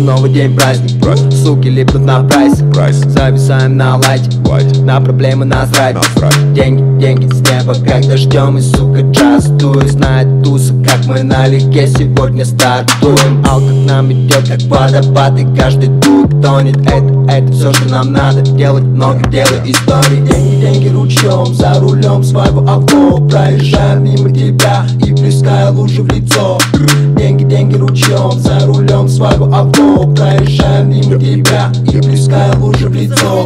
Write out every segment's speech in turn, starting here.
Снова новый день, праздник. Суки липнут на прайс. Зависаем на лайте. На проблемы насрать. Деньги, деньги с неба, как дождем. И сука джаз дует. Знает туса, как мы налегке сегодня стартуем. Алка к нам идет, как водопад. И каждый дух тонет. Это все, что нам надо. Делать много, делай истории. Деньги, деньги ручьем. За рулем своего авто. Проезжаем мимо тебя и плеская лужи в лицо. Деньги, деньги ручьем. За рулем своего авто. Проезжаем мимо тебя и плеская лужи в лицо.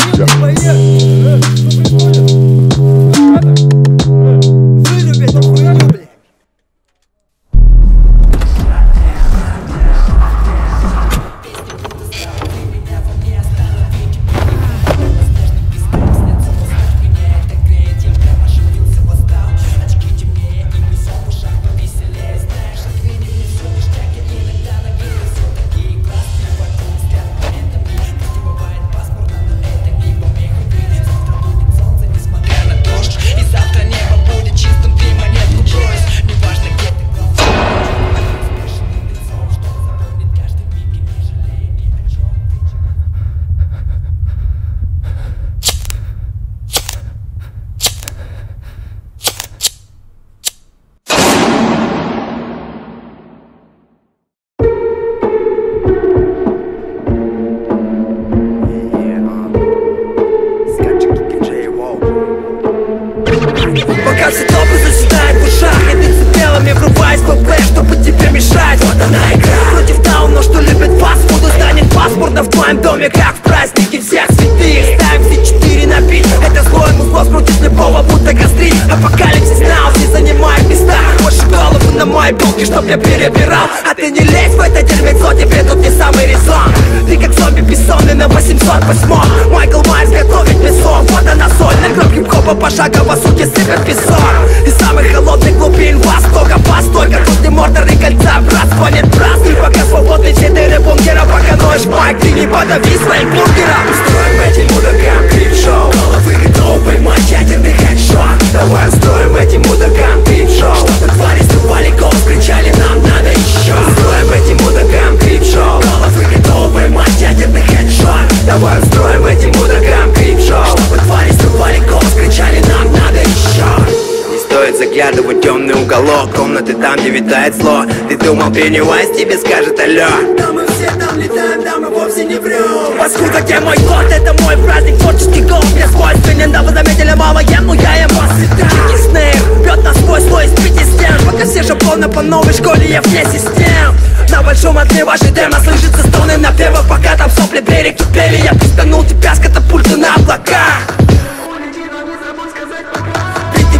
Пока все толпы заседают в ушах, я децибелами врубаюсь в ПП, чтобы тебе мешать. Вот она игра против тауна, что любит фастфуд. Станет паспорта в твоем доме, как в празднике всех святых. Ставим все 4 на бит. Это злой музло против любого, будто гастрит. Апокалипсис нау, все занимают места. Больше голову на моей полке, чтоб я перебирал. А ты не лезь в это дерьмецо, тебе тут не самый резон. Ты как зомби бессонный на 808. Майкл Майерс готовит мясо. Вот она соль, на гроб хип-хопа пошагово суки сыпят песок. Из самых холодных глубин Востока постолько. Тут не мордоры кольца, братство нет братств. Ты пока свободный четыре бункера. Пока ноешь майк, ты не подави своим бургером. Устроим этим мудакам клип-шоу. Головы готовы поймать ядерный хедшот. Давай устроим этим мудакам клип-шоу. Чтобы твари срубали голос, кричали нам надо еще. Устроим этим мудакам клип-шоу. Головы готовы поймать ядерный хедшот. Давай устроим этим мудакам клип-шоу. Чтобы твари срубали голос, кричали нам надо еще. Не стоит заглядывать в темный уголок комнаты, там где витает зло. Ты думал, Пеннивайз тебе скажет алло. Да мы все там летаем, да мы вовсе не врем. Паскуда, где мой кот, это мой праздник, творческий голос. Мне свойственен, да вы заметили, мало ем, но я ем освета. Дикий снейр, бьет на свой слой из 5 стен. Пока все шаблоны по новой школе, я вне систем. На большом окне вашей демо слышится стоны напевов. Пока там сопли берег кипели, я пистанул тебя с катапульты на облака.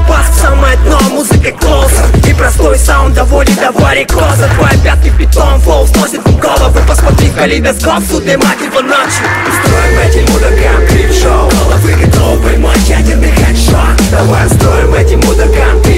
Бас в самое дно, музыка клоуса. И простой саунд доводит до варикоза. Твои пятки питон, флоу сносит в головы. Посмотри в калейдоскоп, судный мать его ночью. Устроим этим мудакам клип-шоу. Головы готовы поймать ядерный хедшот. Давай устроим этим мудакам клип-шоу.